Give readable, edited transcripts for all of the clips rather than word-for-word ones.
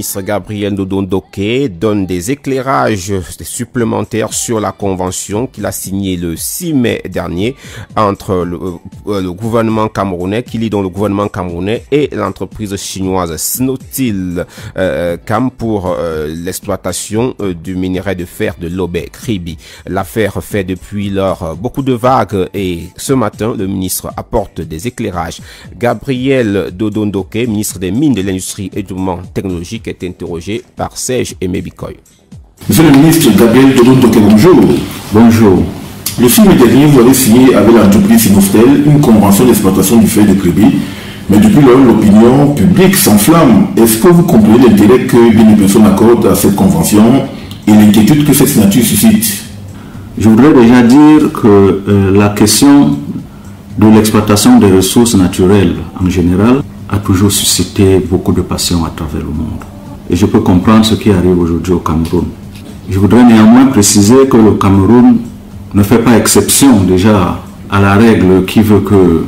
ministre Gabriel Dodon-Doké donne des éclairages supplémentaires sur la convention qu'il a signée le 6 mai dernier entre le gouvernement camerounais, qui lie dans le gouvernement camerounais et l'entreprise chinoise Snotil Cam pour l'exploitation du minerai de fer de Lobé-Kribi. L'affaire fait depuis lors beaucoup de vagues et ce matin, le ministre apporte des éclairages. Gabriel Dodon-Doké, ministre des Mines, de l'Industrie et du Développement technologique, est interrogé par Serge Emebikoy. Monsieur le ministre Gabriel Dodon-Doké, bonjour. Bonjour. Le 6 mai dernier, vous avez signé avec l'entreprise Sinostel une convention d'exploitation du fer de Kribi, mais depuis lors, l'opinion publique s'enflamme. Est-ce que vous comprenez l'intérêt que bien des personnes accordent à cette convention et l'inquiétude que cette signature suscite? Je voudrais déjà dire que la question de l'exploitation des ressources naturelles en général a toujours suscité beaucoup de passion à travers le monde. Et je peux comprendre ce qui arrive aujourd'hui au Cameroun. Je voudrais néanmoins préciser que le Cameroun ne fait pas exception déjà à la règle qui veut que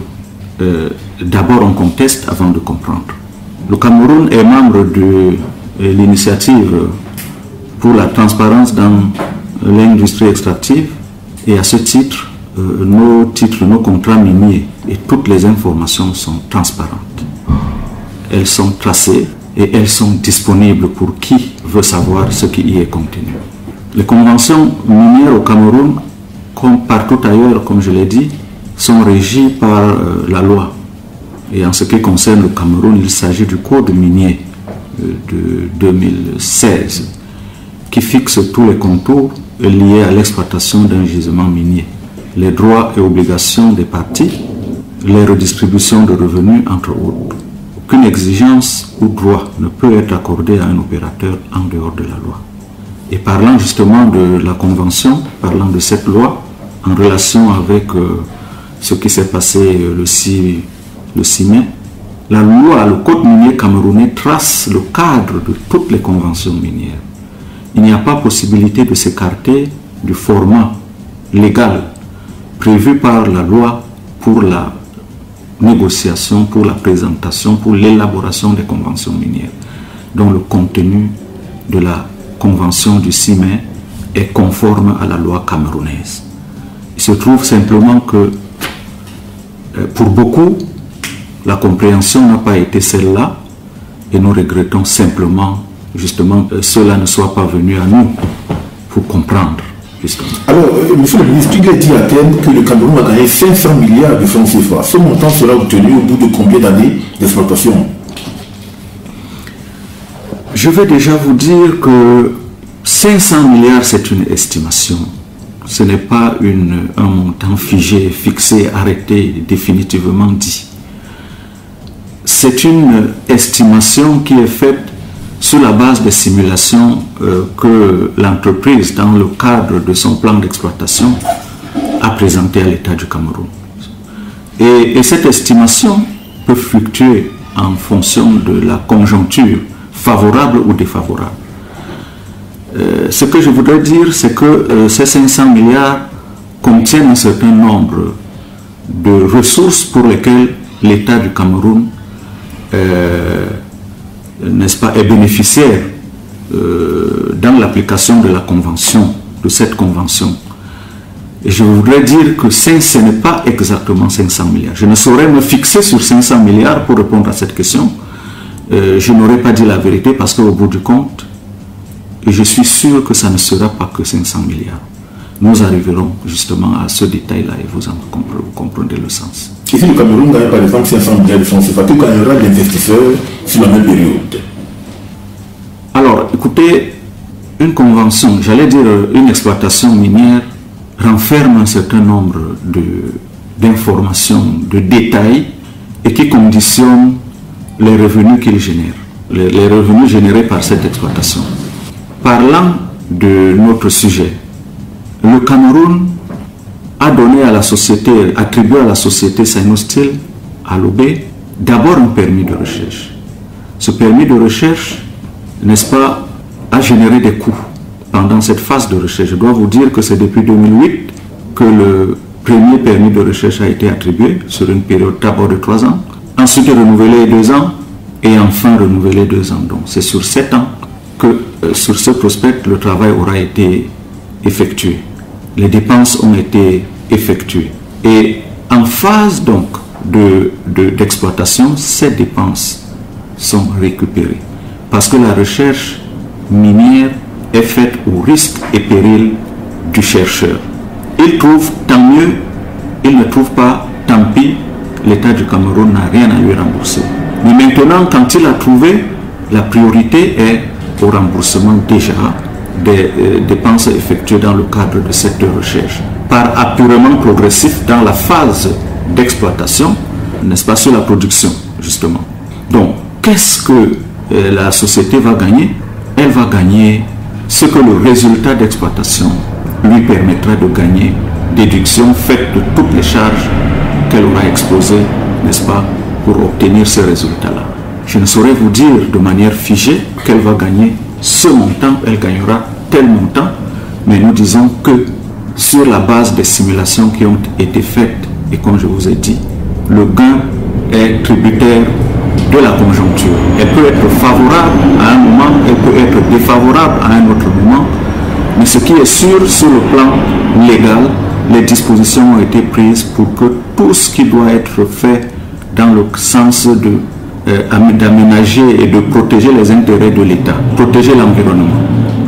d'abord on conteste avant de comprendre. Le Cameroun est membre de l'initiative pour la transparence dans l'industrie extractive et à ce titre, nos contrats miniers et toutes les informations sont transparentes. Elles sont tracées et elles sont disponibles pour qui veut savoir ce qui y est contenu. Les conventions minières au Cameroun, comme partout ailleurs, comme je l'ai dit, sont régies par la loi. Et en ce qui concerne le Cameroun, il s'agit du Code minier de 2016 qui fixe tous les contours liés à l'exploitation d'un gisement minier, les droits et obligations des parties, les redistributions de revenus, entre autres. Aucune exigence ou droit ne peut être accordé à un opérateur en dehors de la loi. Et parlant justement de la convention, parlant de cette loi, en relation avec ce qui s'est passé le 6 mai, la loi, le code minier camerounais trace le cadre de toutes les conventions minières. Il n'y a pas possibilité de s'écarter du format légal prévu par la loi pour la négociation, pour la présentation, pour l'élaboration des conventions minières, dont le contenu de la convention du 6 mai est conforme à la loi camerounaise. Il se trouve simplement que pour beaucoup, la compréhension n'a pas été celle-là et nous regrettons simplement justement cela ne soit pas venu à nous pour comprendre. Justement. Alors, monsieur le ministre, il a dit à Athènes que le Cameroun a gagné 500 milliards de francs CFA. Ce montant sera obtenu au bout de combien d'années d'exploitation? Je vais déjà vous dire que 500 milliards, c'est une estimation. Ce n'est pas un montant figé, fixé, arrêté, définitivement dit. C'est une estimation qui est faite sur la base des simulations que l'entreprise, dans le cadre de son plan d'exploitation, a présenté à l'État du Cameroun. Et cette estimation peut fluctuer en fonction de la conjoncture favorable ou défavorable. Ce que je voudrais dire, c'est que ces 500 milliards contiennent un certain nombre de ressources pour lesquelles l'État du Cameroun n'est-ce pas, est bénéficiaire dans l'application de la convention, de cette convention. Et je voudrais dire que ce n'est pas exactement 500 milliards. Je ne saurais me fixer sur 500 milliards pour répondre à cette question. Je n'aurais pas dit la vérité parce qu'au bout du compte, et je suis sûr que ça ne sera pas que 500 milliards. Nous arriverons justement à ce détail-là et vous comprendrez le sens. Et si le Cameroun gagne par exemple 500 milliards de francs CFA, que gagnera l'investisseur sur la même période? Alors, écoutez, une convention, j'allais dire une exploitation minière, renferme un certain nombre d'informations, de détails, et qui conditionnent les revenus qu'il génère, les revenus générés par cette exploitation. Parlant de notre sujet, le Cameroun a donné à la société, attribué à la société Sinostil, à Lobé, d'abord un permis de recherche. Ce permis de recherche, n'est-ce pas, a généré des coûts pendant cette phase de recherche. Je dois vous dire que c'est depuis 2008 que le premier permis de recherche a été attribué sur une période d'abord de 3 ans, ensuite renouvelé 2 ans, et enfin renouvelé 2 ans. Donc c'est sur 7 ans que sur ce prospect, le travail aura été effectué. Les dépenses ont été effectuées. Et en phase donc d'exploitation, ces dépenses sont récupérées. Parce que la recherche minière est faite au risque et péril du chercheur. Il trouve, tant mieux. Il ne trouve pas, tant pis. L'État du Cameroun n'a rien à lui rembourser. Mais maintenant, quand il a trouvé, la priorité est au remboursement déjà des dépenses effectuées dans le cadre de cette recherche. Par apurement progressif dans la phase d'exploitation, n'est-ce pas, sur la production, justement. Donc, qu'est-ce que la société va gagner? Elle va gagner ce que le résultat d'exploitation lui permettra de gagner, déduction faite de toutes les charges qu'elle aura exposées, n'est-ce pas, pour obtenir ce résultat-là. Je ne saurais vous dire de manière figée qu'elle va gagner ce montant, elle gagnera tel montant, mais nous disons que sur la base des simulations qui ont été faites, et comme je vous ai dit, le gain est tributaire de la conjoncture. Elle peut être favorable à un moment, elle peut être défavorable à un autre moment, mais ce qui est sûr, sur le plan légal, les dispositions ont été prises pour que tout ce qui doit être fait dans le sens d'aménager et de protéger les intérêts de l'État, protéger l'environnement,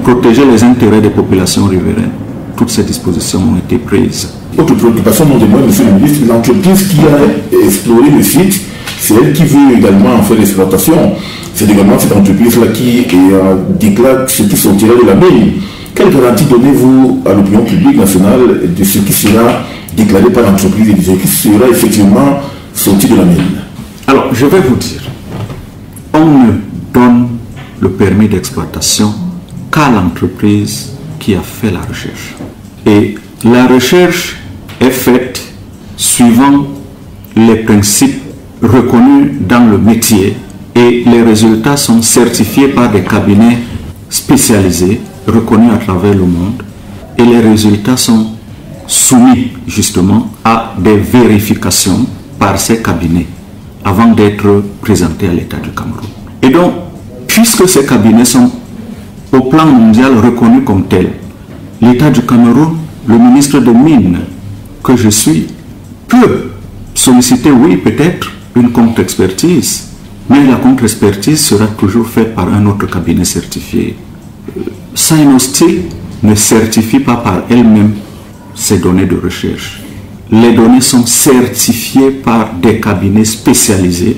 protéger les intérêts des populations riveraines, toutes ces dispositions ont été prises. Autre préoccupation, non de moi, monsieur le ministre, l'entreprise qui a exploré le site, c'est elle qui veut également en faire l'exploitation. C'est également cette entreprise-là qui déclare ce qui sortira de la mine. Quelle garantie donnez-vous à l'opinion publique nationale de ce qui sera déclaré par l'entreprise et de ce qui sera effectivement sorti de la mine? Alors, je vais vous dire, on ne donne le permis d'exploitation qu'à l'entreprise qui a fait la recherche. Et la recherche est faite suivant les principes reconnus dans le métier et les résultats sont certifiés par des cabinets spécialisés reconnus à travers le monde et les résultats sont soumis justement à des vérifications par ces cabinets avant d'être présentés à l'État du Cameroun. Et donc, puisque ces cabinets sont au plan mondial reconnus comme tels, l'État du Cameroun, le ministre des Mines que je suis, peut solliciter, oui, peut-être, une contre-expertise, mais la contre-expertise sera toujours faite par un autre cabinet certifié. Sinostil ne certifie pas par elle-même ces données de recherche. Les données sont certifiées par des cabinets spécialisés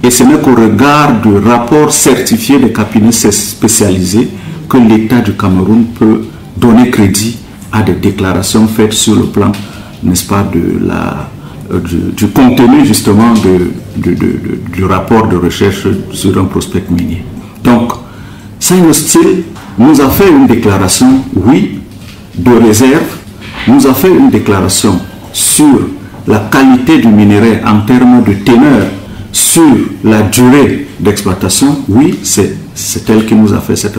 et ce n'est qu'au regard du rapport certifié des cabinets spécialisés que l'État du Cameroun peut donner crédit à des déclarations faites sur le plan, n'est-ce pas, du contenu justement du rapport de recherche sur un prospect minier. Donc, Sinostil nous a fait une déclaration, oui, de réserve, nous a fait une déclaration sur la qualité du minerai en termes de teneur, sur la durée d'exploitation, oui, c'est elle qui nous a fait cette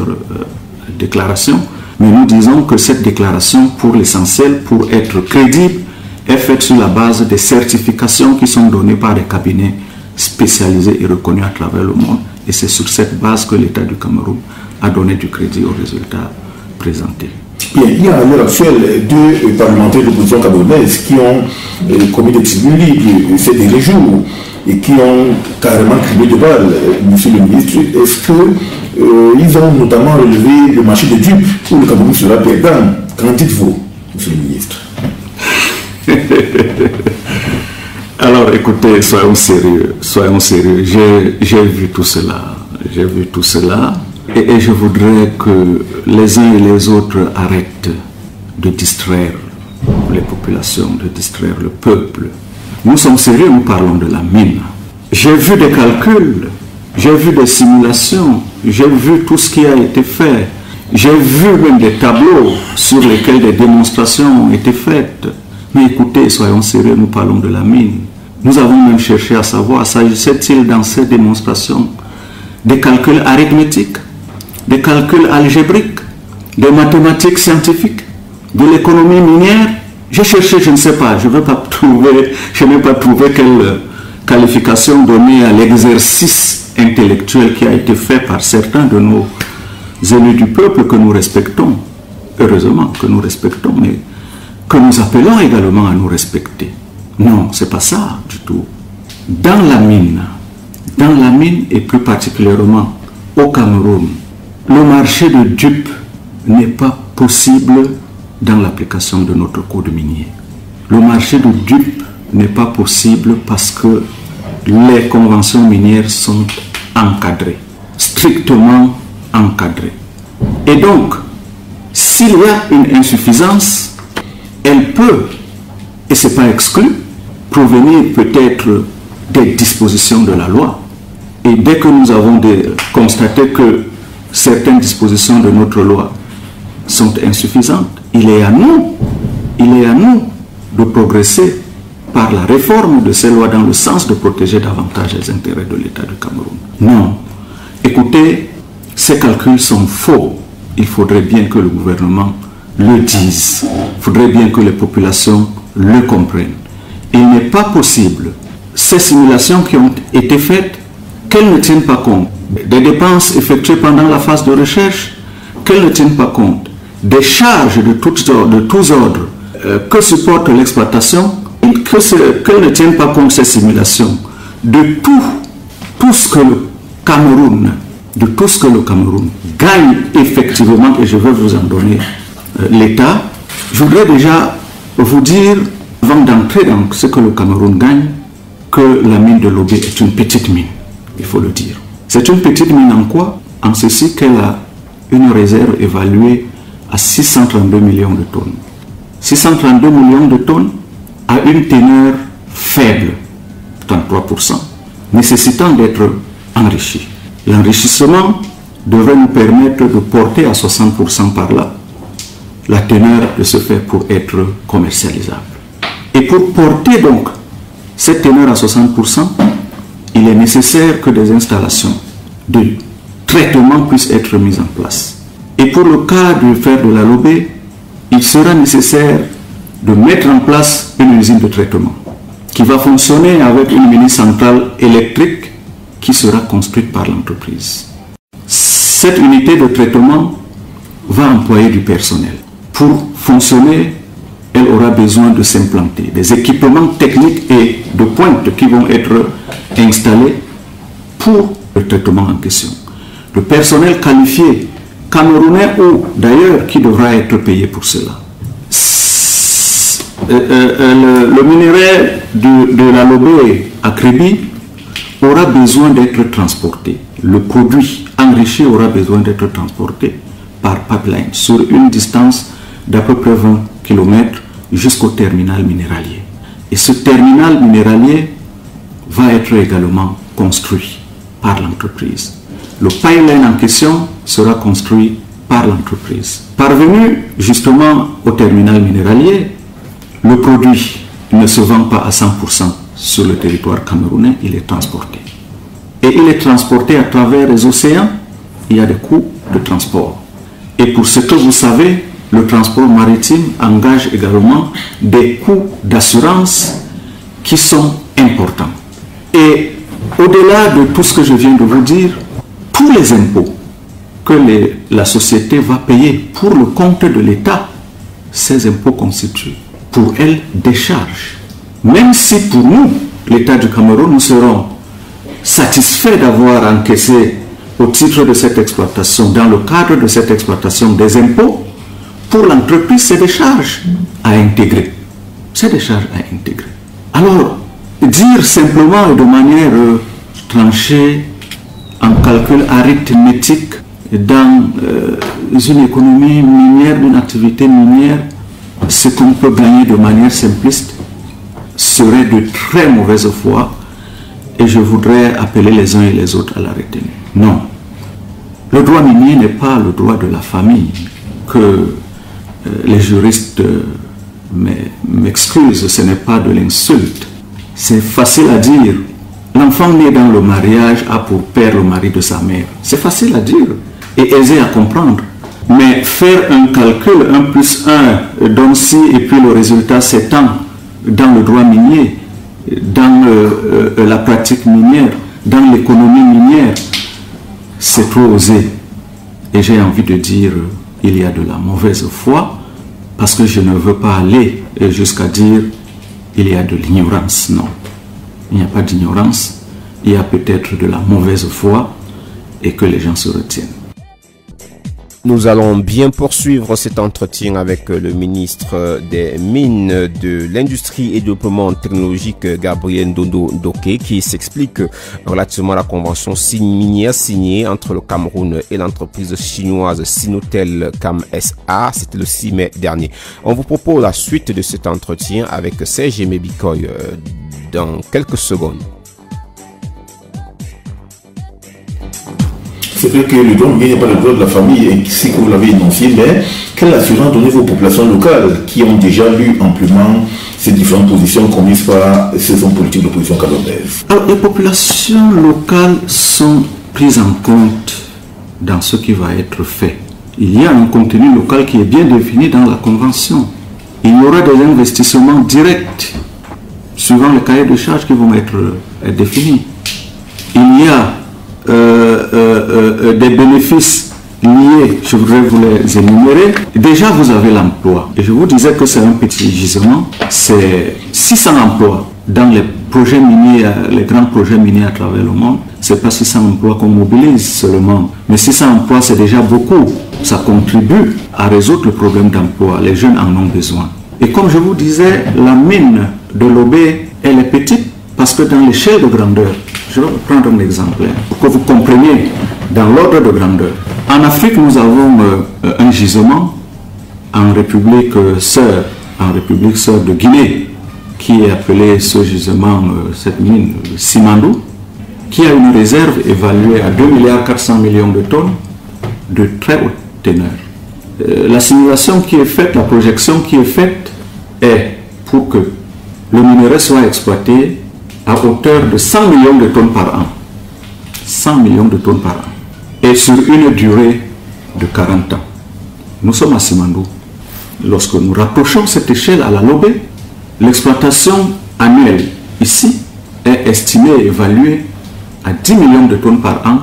déclaration, mais nous disons que cette déclaration, pour l'essentiel, pour être crédible, est faite sur la base des certifications qui sont données par des cabinets spécialisés et reconnus à travers le monde, et c'est sur cette base que l'État du Cameroun a donné du crédit aux résultats présentés. Bien, il y a à l'heure actuelle 2 parlementaires d'opposition camerounaise qui ont commis des tribunes libres ces derniers jours et qui ont carrément crié de balles, monsieur le ministre. Est-ce qu'ils ont notamment relevé le marché des dupes où le Cameroun sera perdant? Qu'en dites-vous, monsieur le ministre? Alors écoutez, soyons sérieux, soyons sérieux. J'ai vu tout cela, et je voudrais que les uns et les autres arrêtent de distraire les populations, de distraire le peuple. Nous sommes sérieux, nous parlons de la mine. J'ai vu des calculs, j'ai vu des simulations, j'ai vu tout ce qui a été fait, j'ai vu même des tableaux sur lesquels des démonstrations ont été faites. Mais écoutez, soyons sérieux, nous parlons de la mine. Nous avons même cherché à savoir, s'agissait-il dans ces démonstrations des calculs arithmétiques, des calculs algébriques, des mathématiques scientifiques, de l'économie minière? J'ai cherché, je ne sais pas, je n'ai pas trouvé quelle qualification donner à l'exercice intellectuel qui a été fait par certains de nos élus du peuple que nous respectons, heureusement que nous respectons, mais que nous appelons également à nous respecter. Non, c'est pas ça du tout. Dans la mine et plus particulièrement au Cameroun, le marché de dupes n'est pas possible dans l'application de notre code minier. Le marché de dupes n'est pas possible parce que les conventions minières sont encadrées, strictement encadrées. Et donc, s'il y a une insuffisance, elle peut, et ce n'est pas exclu, provenir peut-être des dispositions de la loi. Et dès que nous avons constaté que certaines dispositions de notre loi sont insuffisantes, il est à nous de progresser par la réforme de ces lois dans le sens de protéger davantage les intérêts de l'État du Cameroun. Non. Écoutez, ces calculs sont faux. Il faudrait bien que le gouvernement le dise. Il faudrait bien que les populations le comprennent. Il n'est pas possible, ces simulations qui ont été faites, qu'elles ne tiennent pas compte des dépenses effectuées pendant la phase de recherche, qu'elles ne tiennent pas compte des charges de tous ordres que supporte l'exploitation, qu'elles ne tiennent pas compte ces simulations de tout ce que le Cameroun gagne effectivement, et je vais vous en donner l'État. Je voudrais déjà vous dire, avant d'entrer dans ce que le Cameroun gagne, que la mine de Lobé est une petite mine, il faut le dire. C'est une petite mine en quoi? En ceci qu'elle a une réserve évaluée à 632 millions de tonnes. 632 millions de tonnes à une teneur faible, 33%, nécessitant d'être enrichi. L'enrichissement devrait nous permettre de porter à 60% par là la teneur de ce fait pour être commercialisable. Et pour porter donc cette teneur à 60%, il est nécessaire que des installations de traitement puissent être mises en place. Et pour le cas du fer de la Lobé, il sera nécessaire de mettre en place une usine de traitement qui va fonctionner avec une mini-centrale électrique qui sera construite par l'entreprise. Cette unité de traitement va employer du personnel. Pour fonctionner, elle aura besoin de s'implanter. Des équipements techniques et de pointe qui vont être installés pour le traitement en question. Le personnel qualifié, camerounais ou d'ailleurs, qui devra être payé pour cela. Le minerai de la Lobé à Kribi aura besoin d'être transporté. Le produit enrichi aura besoin d'être transporté par pipeline sur une distance d'à peu près 20 km jusqu'au terminal minéralier. Et ce terminal minéralier va être également construit par l'entreprise. Le pipeline en question sera construit par l'entreprise. Parvenu justement au terminal minéralier, le produit ne se vend pas à 100% sur le territoire camerounais, il est transporté. Et il est transporté à travers les océans, il y a des coûts de transport. Et pour ce que vous savez, le transport maritime engage également des coûts d'assurance qui sont importants. Et au-delà de tout ce que je viens de vous dire, tous les impôts que la société va payer pour le compte de l'État, ces impôts constituent pour elle des charges. Même si pour nous, l'État du Cameroun, nous serons satisfaits d'avoir encaissé au titre de cette exploitation, dans le cadre de cette exploitation, des impôts, pour l'entreprise, c'est des charges à intégrer. C'est des charges à intégrer. Alors, dire simplement et de manière tranchée, en calcul arithmétique, dans une économie minière, d'une activité minière, ce qu'on peut gagner de manière simpliste serait de très mauvaise foi et je voudrais appeler les uns et les autres à la retenue. Non. Le droit minier n'est pas le droit de la famille, que les juristes m'excusent, ce n'est pas de l'insulte. C'est facile à dire. L'enfant né dans le mariage a pour père le mari de sa mère. C'est facile à dire et aisé à comprendre. Mais faire un calcul, 1 plus 1 donne 6 et puis le résultat s'étend dans le droit minier, dans la pratique minière, dans l'économie minière, c'est trop osé. Et j'ai envie de dire, il y a de la mauvaise foi, parce que je ne veux pas aller jusqu'à dire, il y a de l'ignorance. Non, il n'y a pas d'ignorance, il y a peut-être de la mauvaise foi, et que les gens se retiennent. Nous allons bien poursuivre cet entretien avec le ministre des Mines, de l'Industrie et du Développement technologique, Gabriel Ndondo Ndoké, qui s'explique relativement à la convention minière signée entre le Cameroun et l'entreprise chinoise Sinotel Cam SA. C'était le 6 mai dernier. On vous propose la suite de cet entretien avec Serge Mebikoy dans quelques secondes. C'est vrai que le droit n'est pas le droit de la famille, et c'est que vous l'avez énoncé, mais quelle assurance donnez-vous aux populations locales qui ont déjà lu amplement ces différentes positions commises par ces hommes politiques d'opposition camerounaise? Alors, les populations locales sont prises en compte dans ce qui va être fait. Il y a un contenu local qui est bien défini dans la Convention. Il y aura des investissements directs suivant les cahiers de charges qui vont être définis. Il y a des bénéfices liés, je voudrais vous les énumérer. Déjà, vous avez l'emploi. Et je vous disais que c'est un petit gisement. C'est 600 emplois dans les projets miniers, les grands projets miniers à travers le monde. C'est pas 600 emplois qu'on mobilise seulement. Mais 600 emplois, c'est déjà beaucoup. Ça contribue à résoudre le problème d'emploi. Les jeunes en ont besoin. Et comme je vous disais, la mine de Lobé, elle est petite parce que dans l'échelle de grandeur, je vais vous prendre un exemple pour que vous compreniez dans l'ordre de grandeur. En Afrique, nous avons un gisement en République sœur de Guinée, qui est appelé ce gisement, cette mine Simandou, qui a une réserve évaluée à 2,4 milliards de tonnes de très haute teneur. La simulation qui est faite, la projection qui est faite est pour que le minerai soit exploité à hauteur de 100 millions de tonnes par an. 100 millions de tonnes par an. Et sur une durée de 40 ans. Nous sommes à Simandou. Lorsque nous rapprochons cette échelle à la Lobé, l'exploitation annuelle ici est estimée et évaluée à 10 millions de tonnes par an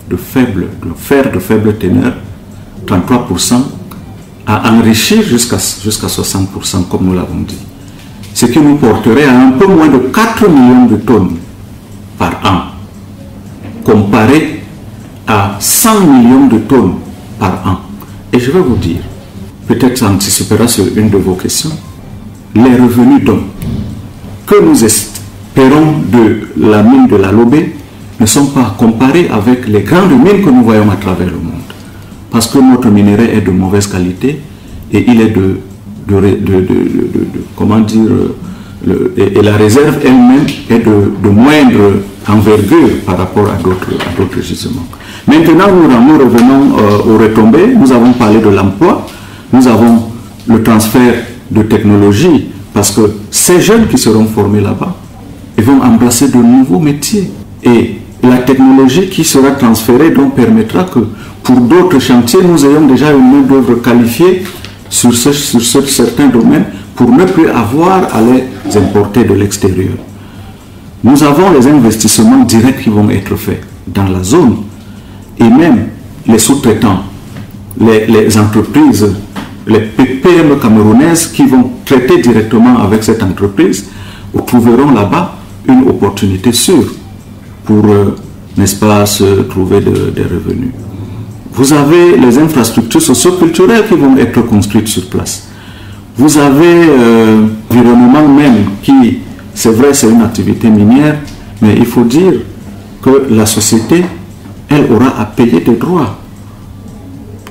de fer de faible teneur, 33%, à enrichir jusqu'à 60%, comme nous l'avons dit. Ce qui nous porterait à un peu moins de 4 millions de tonnes par an, comparé à 100 millions de tonnes par an. Et je vais vous dire, peut-être ça anticipera sur une de vos questions, les revenus d'hommes que nous espérons de la mine de la Lobé ne sont pas comparés avec les grandes mines que nous voyons à travers le monde. Parce que notre minerai est de mauvaise qualité et il est comment dire, et la réserve elle-même est de moindre envergure par rapport à d'autres gisements. Maintenant, nous revenons aux retombées. Nous avons parlé de l'emploi, nous avons le transfert de technologie, parce que ces jeunes qui seront formés là-bas, ils vont embrasser de nouveaux métiers. Et la technologie qui sera transférée donc permettra que pour d'autres chantiers, nous ayons déjà une main-d'œuvre qualifiée sur certains domaines pour ne plus avoir à les importer de l'extérieur. Nous avons les investissements directs qui vont être faits dans la zone et même les sous-traitants, les entreprises, les PME camerounaises qui vont traiter directement avec cette entreprise trouveront là-bas une opportunité sûre pour, n'est-ce pas, se trouver des revenus. Vous avez les infrastructures socio-culturelles qui vont être construites sur place. Vous avez l'environnement même qui, c'est vrai, c'est une activité minière, mais il faut dire que la société, elle aura à payer des droits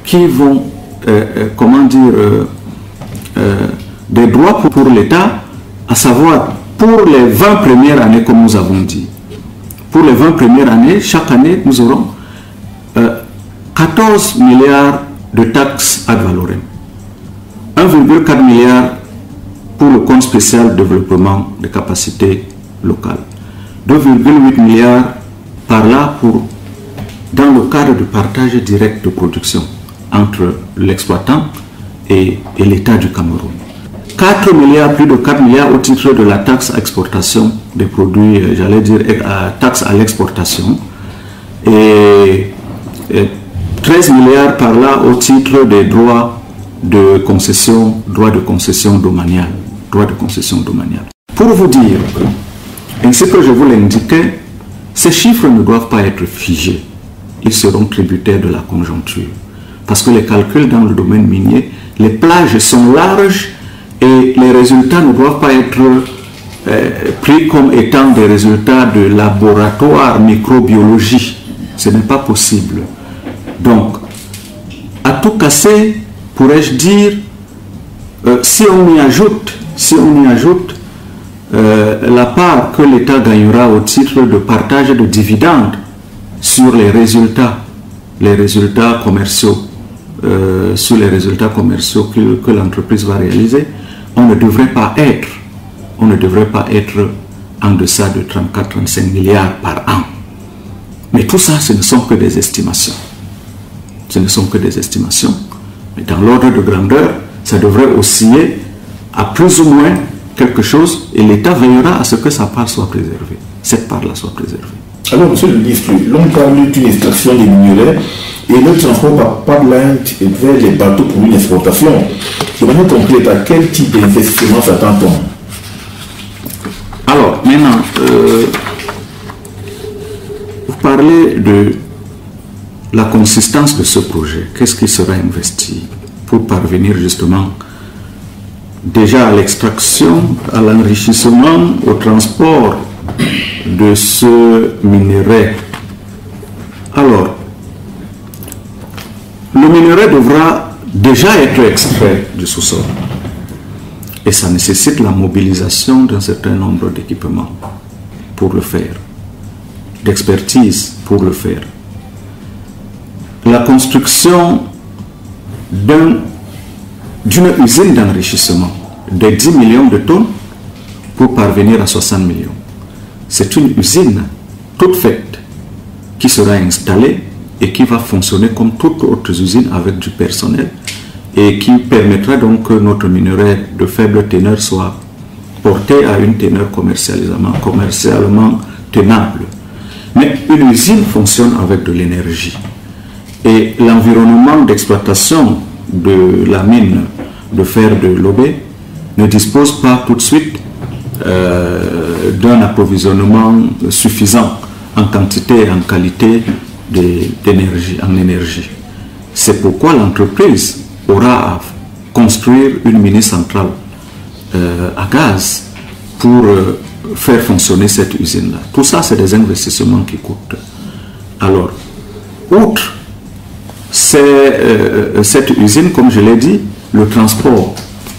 qui vont, comment dire, des droits pour l'État, à savoir pour les 20 premières années, comme nous avons dit. Pour les 20 premières années, chaque année, nous aurons 14 milliards de taxes ad valorem, 1,4 milliard pour le compte spécial développement des capacités locales, 2,8 milliards par là dans le cadre du partage direct de production entre l'exploitant et l'État du Cameroun. 4 milliards, plus de 4 milliards au titre de la taxe à exportation des produits, j'allais dire taxe à l'exportation, et 13 milliards par là au titre des droits de concession domaniale. Pour vous dire, ainsi que je vous l'indiquais, ces chiffres ne doivent pas être figés. Ils seront tributaires de la conjoncture. Parce que les calculs dans le domaine minier, les plages sont larges et les résultats ne doivent pas être pris comme étant des résultats de laboratoire microbiologie. Ce n'est pas possible. Donc, à tout casser, pourrais-je dire, si on y ajoute la part que l'État gagnera au titre de partage de dividendes sur les résultats commerciaux, que l'entreprise va réaliser, on ne devrait pas être en deçà de 34-35 milliards par an. Mais tout ça, ce ne sont que des estimations. Mais dans l'ordre de grandeur, ça devrait osciller à plus ou moins quelque chose et l'État veillera à ce que sa part soit préservée. Cette part-là soit préservée. Alors, monsieur le ministre, l'on parle d'une extraction des minerais et le transport par pipeline vers les bateaux pour une exportation. De manière concrète, à quel type d'investissement s'attend-on? Alors, maintenant, vous parlez de la consistance de ce projet. Qu'est-ce qui sera investi pour parvenir justement déjà à l'extraction, à l'enrichissement, au transport de ce minerai? Alors, le minerai devra déjà être extrait du sous-sol. Et ça nécessite la mobilisation d'un certain nombre d'équipements pour le faire, d'expertise pour le faire. La construction d'une usine d'enrichissement de 10 millions de tonnes pour parvenir à 60 millions. C'est une usine toute faite qui sera installée et qui va fonctionner comme toutes autres usines avec du personnel et qui permettra donc que notre minerai de faible teneur soit porté à une teneur commercialement tenable. Mais une usine fonctionne avec de l'énergie. Et l'environnement d'exploitation de la mine de fer de Lobé ne dispose pas tout de suite d'un approvisionnement suffisant en quantité et en qualité en énergie. C'est pourquoi l'entreprise aura à construire une mini-centrale à gaz pour faire fonctionner cette usine-là. Tout ça, c'est des investissements qui coûtent. Alors, outre cette usine, comme je l'ai dit, le transport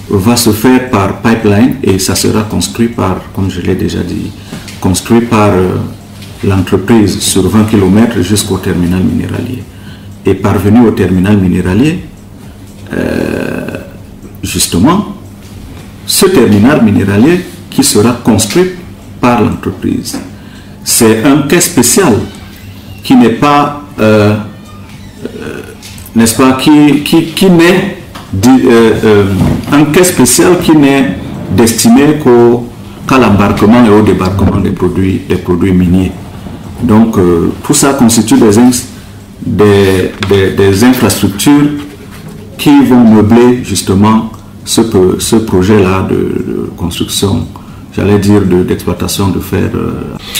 va se faire par pipeline et ça sera construit par, comme je l'ai déjà dit, construit par l'entreprise sur 20 km jusqu'au terminal minéralier. Et parvenu au terminal minéralier, justement, ce terminal minéralier qui sera construit par l'entreprise, c'est un quai spécial qui n'est pas, n'est-ce pas, qui n'est un quai spécial qui n'est destiné qu'à l'embarquement et au débarquement des produits miniers. Donc tout ça constitue des infrastructures qui vont meubler justement ce projet-là de construction, j'allais dire d'exploitation de fer.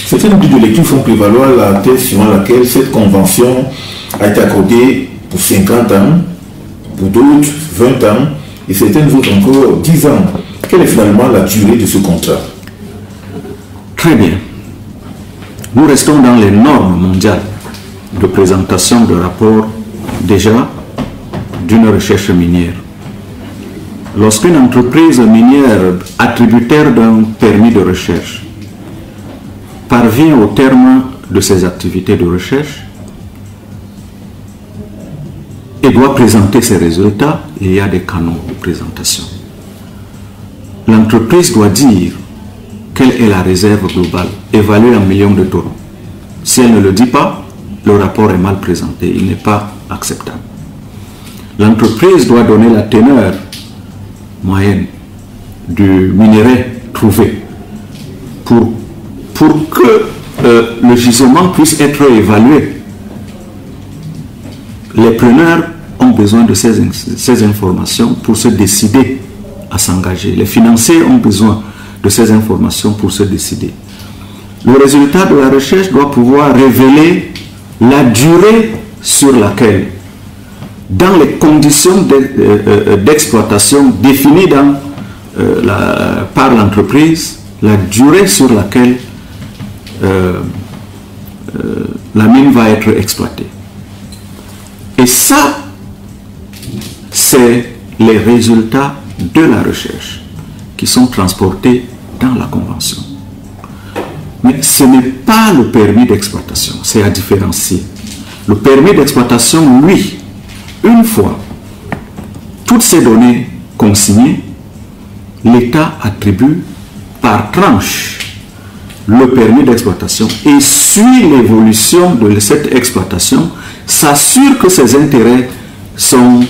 Certains groupes de lecture font prévaloir la thèse suivant laquelle cette convention a été accordée pour 50 ans, pour d'autres 20 ans, et certaines autres encore 10 ans. Quelle est finalement la durée de ce contrat? Très bien. Nous restons dans les normes mondiales de présentation de rapports déjà d'une recherche minière. Lorsqu'une entreprise minière attributaire d'un permis de recherche parvient au terme de ses activités de recherche et doit présenter ses résultats, il y a des canons de présentation. L'entreprise doit dire quelle est la réserve globale, évaluée en millions de tonnes. Si elle ne le dit pas, le rapport est mal présenté, il n'est pas acceptable. L'entreprise doit donner la teneur moyenne du minerai trouvé. Pour que le gisement puisse être évalué, les preneurs ont besoin de ces informations pour se décider à s'engager. Les financiers ont besoin de ces informations pour se décider. Le résultat de la recherche doit pouvoir révéler la durée sur laquelle, dans les conditions d'exploitation définies par l'entreprise, la durée sur laquelle la mine va être exploitée. Et ça, c'est les résultats de la recherche qui sont transportés dans la convention. Mais ce n'est pas le permis d'exploitation, c'est à différencier. Le permis d'exploitation, lui, une fois toutes ces données consignées, l'État attribue par tranche le permis d'exploitation et suit l'évolution de cette exploitation, s'assure que ses intérêts sont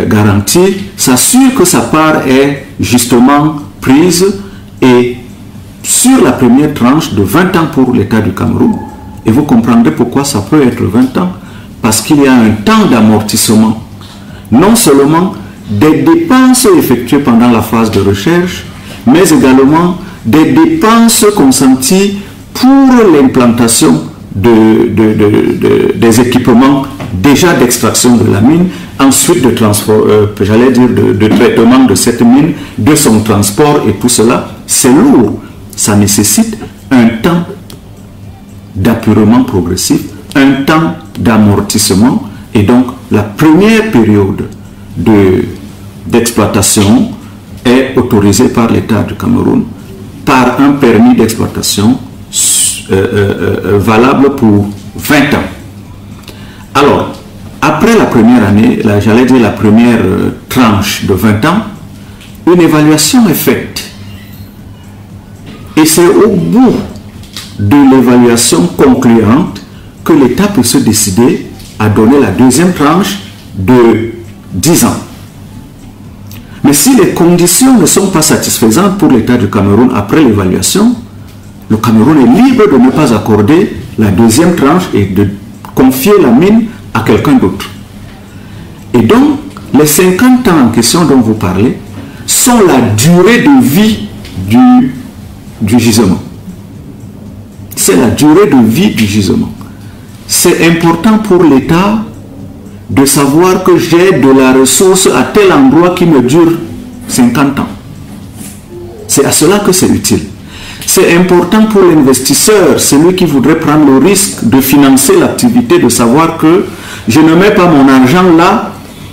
garantis, s'assure que sa part est justement prise, et sur la première tranche de 20 ans pour l'État du Cameroun, et vous comprendrez pourquoi ça peut être 20 ans, parce qu'il y a un temps d'amortissement, non seulement des dépenses effectuées pendant la phase de recherche, mais également des dépenses consenties pour l'implantation des équipements déjà d'extraction de la mine, ensuite de transport, de traitement de cette mine, de son transport, et tout cela, c'est lourd. Ça nécessite un temps d'apurement progressif, un temps d'amortissement, et donc la première période d'exploitation est autorisée par l'État du Cameroun par un permis d'exploitation valable pour 20 ans. Alors, après la première année, j'allais dire la première tranche de 20 ans, une évaluation est faite. Et c'est au bout de l'évaluation concluante que l'État peut se décider à donner la deuxième tranche de 10 ans. Mais si les conditions ne sont pas satisfaisantes pour l'État du Cameroun après l'évaluation, le Cameroun est libre de ne pas accorder la deuxième tranche et de confier la mine à quelqu'un d'autre. Et donc, les 50 ans en question dont vous parlez sont la durée de vie du gisement. C'est la durée de vie du gisement. C'est important pour l'État de savoir que j'ai de la ressource à tel endroit qui me dure 50 ans. C'est à cela que c'est utile. C'est important pour l'investisseur, celui qui voudrait prendre le risque de financer l'activité, de savoir que je ne mets pas mon argent là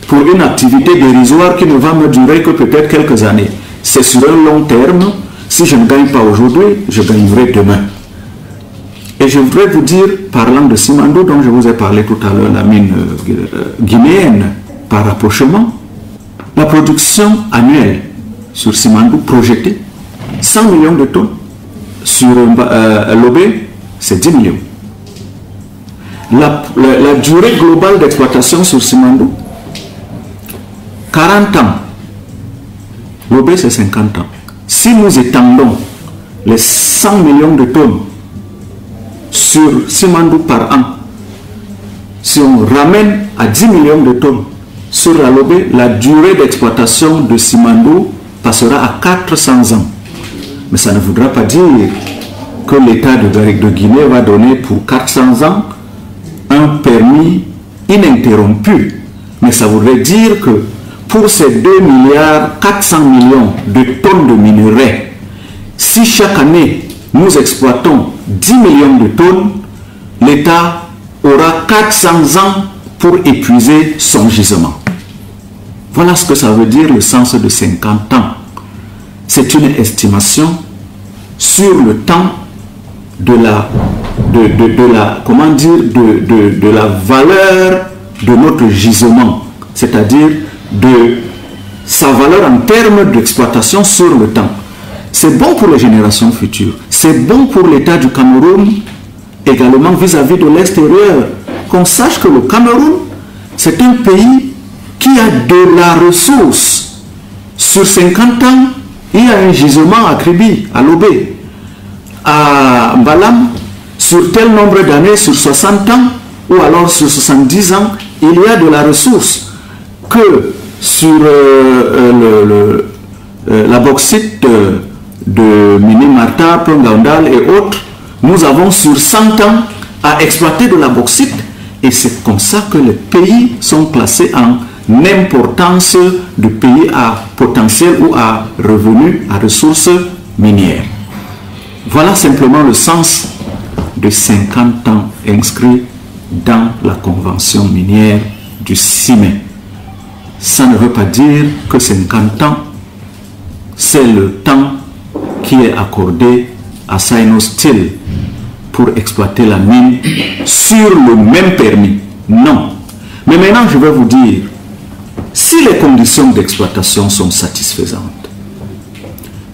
pour une activité dérisoire qui ne va me durer que peut-être quelques années. C'est sur un long terme. Si je ne gagne pas aujourd'hui, je gagnerai demain. Et je voudrais vous dire, parlant de Simandou, dont je vous ai parlé tout à l'heure, la mine guinéenne, par rapprochement, la production annuelle sur Simandou projetée, 100 millions de tonnes. Sur Lobé, c'est 10 millions. La durée globale d'exploitation sur Simandou, 40 ans. Lobé, c'est 50 ans. Si nous étendons les 100 millions de tonnes sur Simandou par an, si on ramène à 10 millions de tonnes sur la Lobé, la durée d'exploitation de Simandou passera à 400 ans. Mais ça ne voudra pas dire que l'État de Guinée va donner pour 400 ans un permis ininterrompu. Mais ça voudrait dire que pour ces 2 milliards 400 millions de tonnes de minerais, si chaque année nous exploitons 10 millions de tonnes, l'État aura 400 ans pour épuiser son gisement. Voilà ce que ça veut dire le sens de 50 ans. C'est une estimation sur le temps de la valeur de notre gisement, c'est-à-dire de sa valeur en termes d'exploitation sur le temps. C'est bon pour les générations futures, c'est bon pour l'État du Cameroun également vis-à-vis de l'extérieur, qu'on sache que le Cameroun, c'est un pays qui a de la ressource. Sur 50 ans, il y a un gisement à Kribi, à Lobé, à Mbalam, sur tel nombre d'années, sur 60 ans, ou alors sur 70 ans, il y a de la ressource que sur la bauxite de Mini-Marta, Plongandal et autres, nous avons sur 100 ans à exploiter de la bauxite, et c'est comme ça que les pays sont classés en importance de pays à potentiel ou à revenus, à ressources minières. Voilà simplement le sens de 50 ans inscrits dans la convention minière du 6 mai. Ça ne veut pas dire que 50 ans, c'est le temps qui est accordé à Sinosteel pour exploiter la mine sur le même permis. Non. Mais maintenant, je vais vous dire, si les conditions d'exploitation sont satisfaisantes,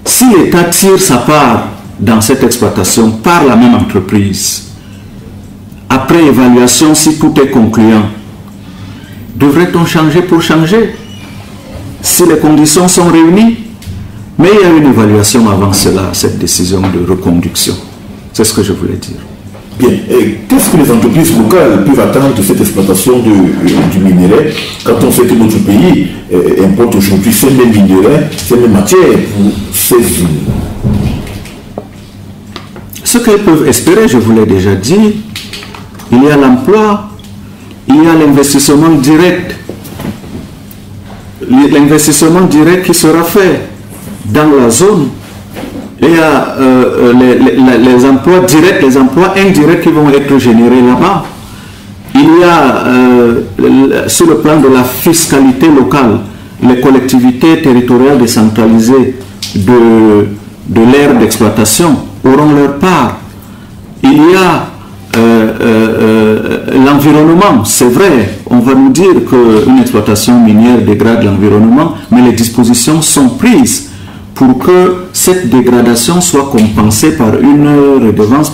si l'État tire sa part dans cette exploitation par la même entreprise, après évaluation, si tout est concluant, devrait-on changer pour changer? Si les conditions sont réunies, mais il y a une évaluation avant cela, cette décision de reconduction. C'est ce que je voulais dire. Bien. Qu'est-ce que les entreprises locales peuvent attendre de cette exploitation du minerai quand on sait que notre pays importe aujourd'hui ces mêmes minerais, ces mêmes matières pour ces usines? Ce qu'elles peuvent espérer, je vous l'ai déjà dit, il y a l'emploi, il y a l'investissement direct. L'investissement direct qui sera fait dans la zone. Il y a les emplois directs, les emplois indirects qui vont être générés là-bas. Il y a, sur le plan de la fiscalité locale, les collectivités territoriales décentralisées de l'ère d'exploitation auront leur part. Il y a l'environnement, c'est vrai, on va nous dire qu'une exploitation minière dégrade l'environnement, mais les dispositions sont prises pour que cette dégradation soit compensée par une redevance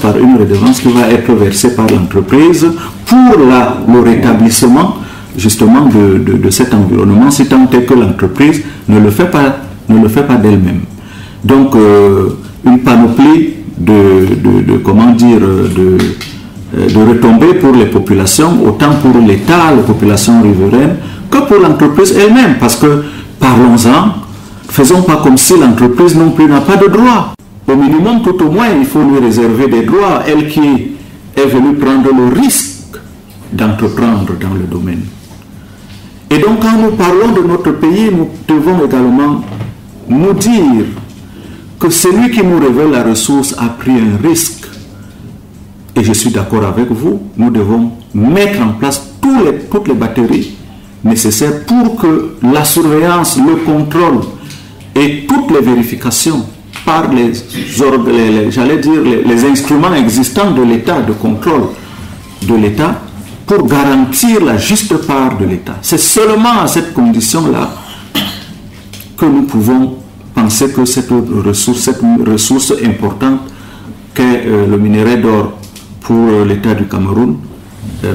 qui va être versée par l'entreprise pour le rétablissement justement de cet environnement, si tant est que l'entreprise ne le fait pas d'elle-même. Donc une panoplie de retombées pour les populations, autant pour l'État, les populations riveraines, que pour l'entreprise elle-même, parce que parlons-en, faisons pas comme si l'entreprise non plus n'a pas de droits. Au minimum, tout au moins, il faut lui réserver des droits, elle qui est venue prendre le risque d'entreprendre dans le domaine. Et donc, quand nous parlons de notre pays, nous devons également nous dire que celui qui nous révèle la ressource a pris un risque. Et je suis d'accord avec vous, nous devons mettre en place toutes les batteries nécessaires pour que la surveillance, le contrôle et toutes les vérifications par les instruments existants de l'État, de contrôle de l'État, pour garantir la juste part de l'État. C'est seulement à cette condition-là que nous pouvons penser que cette ressource importante qu'est le minerai d'or pour l'État du Cameroun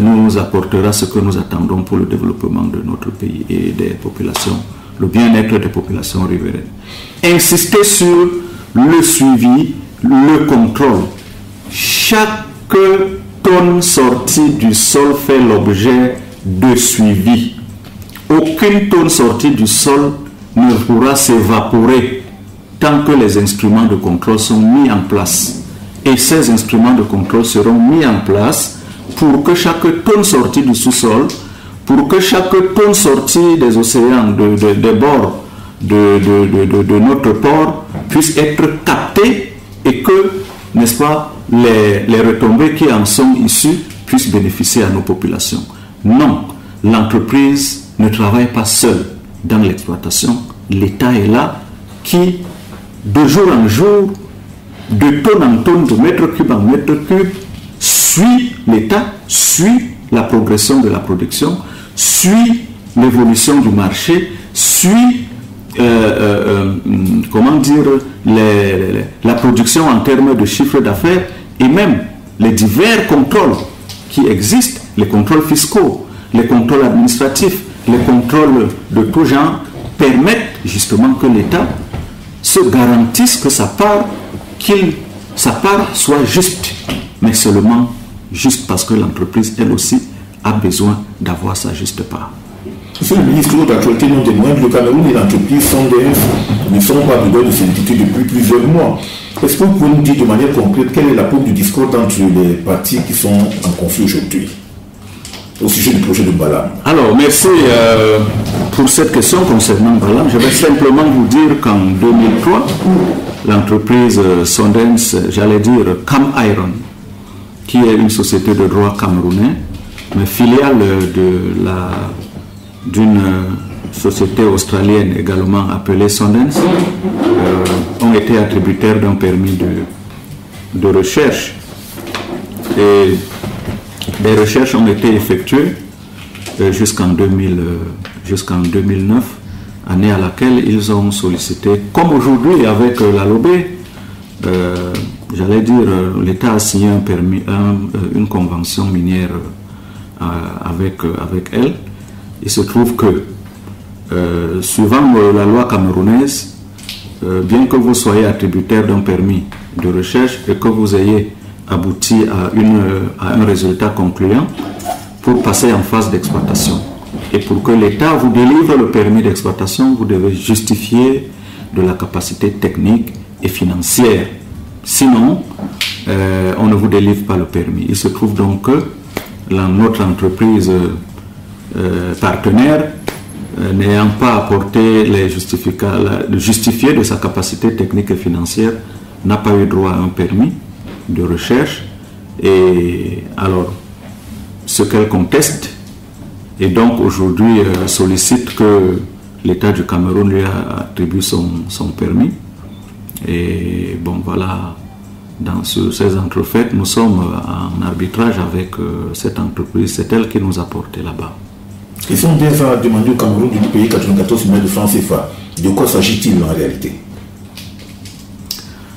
nous apportera ce que nous attendons pour le développement de notre pays et des populations, le bien-être des populations riveraines. Insister sur le suivi, le contrôle. Chaque tonne sortie du sol fait l'objet de suivi. Aucune tonne sortie du sol ne pourra s'évaporer tant que les instruments de contrôle sont mis en place. Et ces instruments de contrôle seront mis en place pour que chaque tonne sortie du sous-sol, pour que chaque tonne sortie des océans, des bords de notre port puisse être captée et que, n'est-ce pas, les retombées qui en sont issues puissent bénéficier à nos populations. Non, l'entreprise ne travaille pas seule dans l'exploitation. L'État est là qui, de jour en jour, de tonne en tonne, de mètre cube en mètre cube, suit l'État, suit la progression de la production, suit l'évolution du marché, suit la production en termes de chiffre d'affaires et même les divers contrôles qui existent, les contrôles fiscaux, les contrôles administratifs, les contrôles de tout genre, permettent justement que l'État se garantisse que sa part soit juste, mais seulement juste parce que l'entreprise, elle aussi, a besoin d'avoir sa juste part. Monsieur le ministre, d'actualité non témoigne, le Cameroun et l'entreprise Sondens ne sont pas besoin de s'inquiéter depuis plusieurs mois. Est-ce que vous pouvez nous dire de manière concrète quelle est la pause du discours entre les partis qui sont en conflit aujourd'hui au sujet du projet de Mbalam? Alors, merci pour cette question concernant Mbalam. Je vais simplement vous dire qu'en 2003, l'entreprise Sondens, j'allais dire Cam Iron, qui est une société de droit camerounais, mais filiale d'une société australienne également appelée Sondens, ont été attributaires d'un permis de recherche. Et des recherches ont été effectuées jusqu'en 2009, année à laquelle ils ont sollicité, comme aujourd'hui avec la Lobé, j'allais dire, l'État a signé une convention minière avec elle. Il se trouve que, suivant la loi camerounaise, bien que vous soyez attributaire d'un permis de recherche et que vous ayez abouti à un résultat concluant, pour passer en phase d'exploitation. Et pour que l'État vous délivre le permis d'exploitation, vous devez justifier de la capacité technique et financière. Sinon, on ne vous délivre pas le permis. Il se trouve donc que notre entreprise partenaire, n'ayant pas apporté les justifier de sa capacité technique et financière, n'a pas eu droit à un permis de recherche. Et alors, ce qu'elle conteste, et donc aujourd'hui sollicite que l'État du Cameroun lui attribue son permis. Et bon, voilà, dans ces entrefaites, nous sommes en arbitrage avec cette entreprise. C'est elle qui nous a porté là-bas. Ils sont bien demandés au Cameroun de payer 94 millions de francs CFA. De quoi s'agit-il en réalité?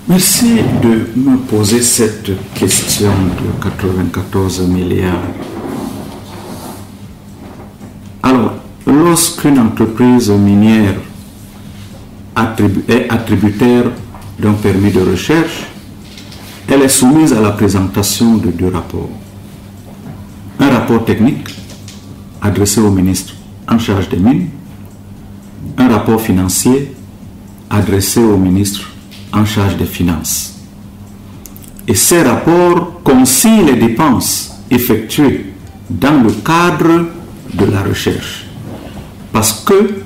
Merci de me poser cette question de 94 milliards. Alors, lorsqu'une entreprise minière est attributaire d'un permis de recherche, elle est soumise à la présentation de deux rapports. Un rapport technique adressé au ministre en charge des mines, un rapport financier adressé au ministre en charge des finances. Et ces rapports concilient les dépenses effectuées dans le cadre de la recherche. Parce que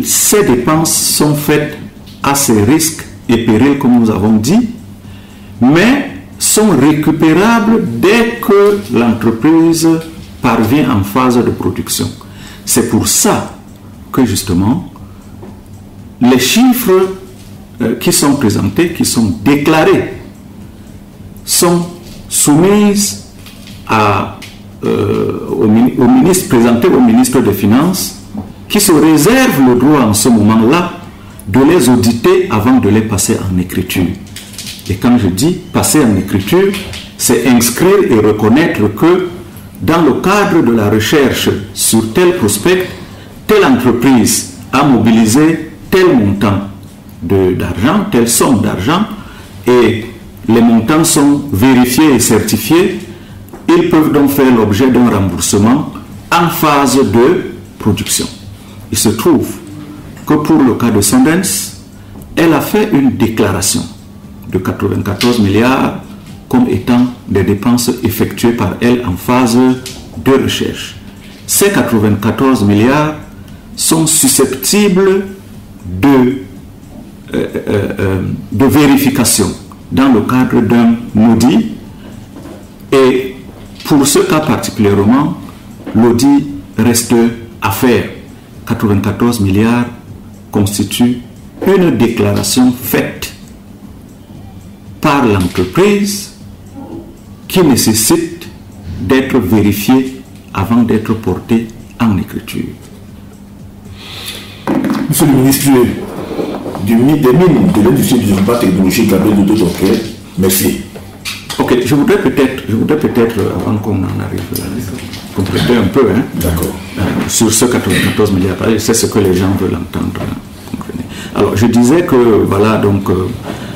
ces dépenses sont faites à ces risques et périls, comme nous avons dit, mais sont récupérables dès que l'entreprise parvient en phase de production. C'est pour ça que justement, les chiffres qui sont présentés, qui sont déclarés, sont soumis au ministre, présentés au ministre des Finances, qui se réserve le droit en ce moment-là de les auditer avant de les passer en écriture. Et quand je dis passer en écriture, c'est inscrire et reconnaître que dans le cadre de la recherche sur tel prospect, telle entreprise a mobilisé tel montant d'argent, telle somme d'argent, et les montants sont vérifiés et certifiés. Ils peuvent donc faire l'objet d'un remboursement en phase de production. Il se trouve que pour le cas de Sondens, elle a fait une déclaration de 94 milliards comme étant des dépenses effectuées par elle en phase de recherche. Ces 94 milliards sont susceptibles de vérification dans le cadre d'un audit, et pour ce cas particulièrement, l'audit reste à faire. 94 milliards constituent une déclaration faite par l'entreprise qui nécessite d'être vérifiée avant d'être portée en écriture. Monsieur le ministre des Mines, de l'industrie du développement technologique, Gabriel Dodo-Donker, merci. Ok, je voudrais peut-être, avant qu'on en arrive là, compléter un peu sur ce 94 milliards. C'est ce que les gens veulent entendre. Alors, je disais que, voilà, donc,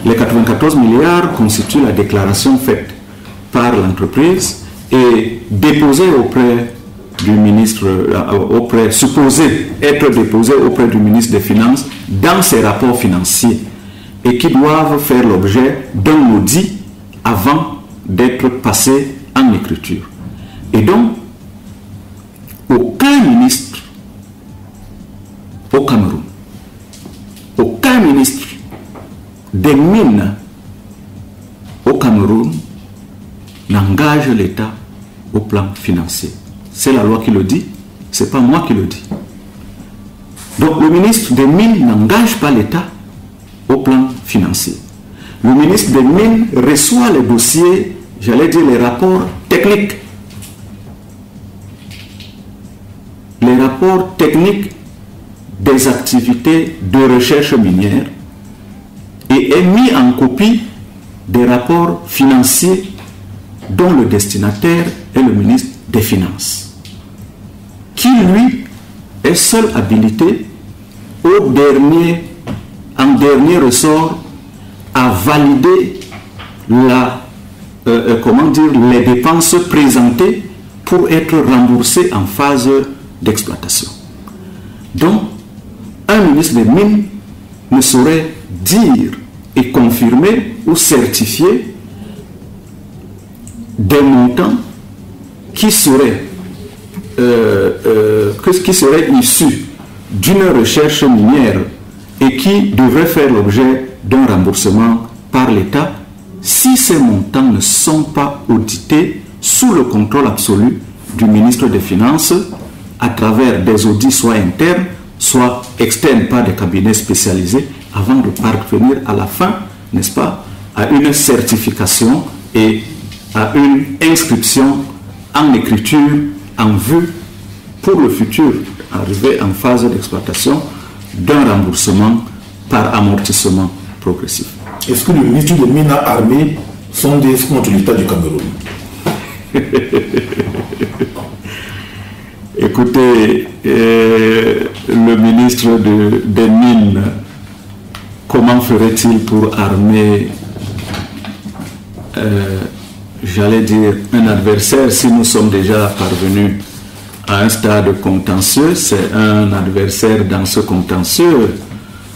les 94 milliards constituent la déclaration faite par l'entreprise et déposée auprès du ministre, supposée être déposée auprès du ministre des Finances dans ses rapports financiers et qui doivent faire l'objet d'un audit avant d'être passés en écriture. Et donc, aucun ministre au Cameroun, aucun ministre des mines au Cameroun n'engage l'État au plan financier. C'est la loi qui le dit, ce n'est pas moi qui le dis. Donc le ministre des Mines n'engage pas l'État au plan financier. Le ministre des Mines reçoit les dossiers, j'allais dire les rapports techniques. Les rapports techniques des activités de recherche minière et est mis en copie des rapports financiers dont le destinataire est le ministre des Finances, qui lui est seul habilité en dernier ressort à valider les dépenses présentées pour être remboursées en phase d'exploitation. Donc, un ministre des Mines ne saurait dire et confirmer ou certifier des montants qui seraient issus d'une recherche minière et qui devraient faire l'objet d'un remboursement par l'État si ces montants ne sont pas audités sous le contrôle absolu du ministre des Finances à travers des audits soit internes, soit externes par des cabinets spécialisés avant de parvenir à la fin, n'est-ce pas, à une certification et à une inscription en écriture en vue pour le futur, arriver en phase d'exploitation d'un remboursement par amortissement progressif. Est-ce que le ministre des Mines a armé sondés contre l'État du Cameroun? Écoutez, le ministre des Mines, comment ferait-il pour armer, j'allais dire, un adversaire si nous sommes déjà parvenus à un stade contentieux? C'est un adversaire dans ce contentieux.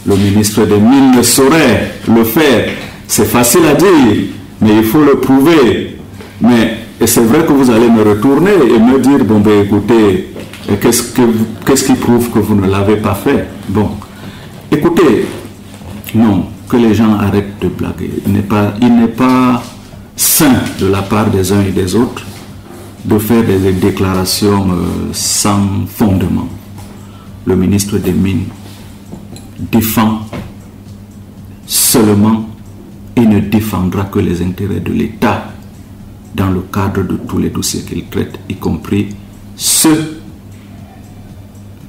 Le ministre des Mines ne saurait le faire. C'est facile à dire, mais il faut le prouver. Mais c'est vrai que vous allez me retourner et me dire, bon ben écoutez, qu'est-ce qui prouve que vous ne l'avez pas fait? Bon, écoutez, non, que les gens arrêtent de blaguer. Il n'est pas sain de la part des uns et des autres de faire des déclarations sans fondement. Le ministre des Mines défend seulement et ne défendra que les intérêts de l'État dans le cadre de tous les dossiers qu'il traite, y compris ceux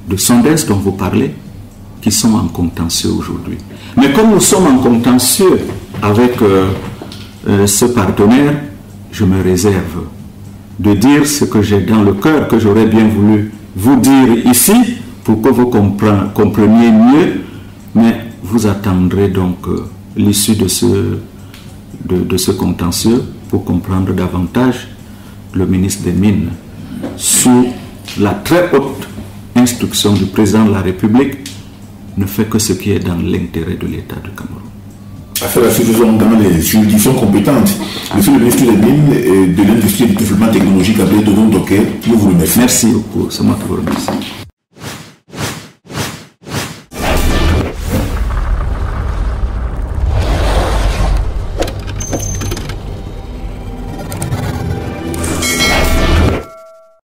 de Sondès dont vous parlez, qui sont en contentieux aujourd'hui. Mais comme nous sommes en contentieux avec ce partenaire, je me réserve de dire ce que j'ai dans le cœur, que j'aurais bien voulu vous dire ici, pour que vous compreniez mieux, mais vous attendrez donc l'issue de ce contentieux pour comprendre davantage. Le ministre des Mines, sous la très haute instruction du président de la République, ne fait que ce qui est dans l'intérêt de l'État du Cameroun. Affaire à suffisant dans les juridictions compétentes. Monsieur le ministre des Mines et de l'Industrie et du Développement technologique, Abel Donon Doké, nous vous remercions. Merci beaucoup, c'est moi qui vous remercie.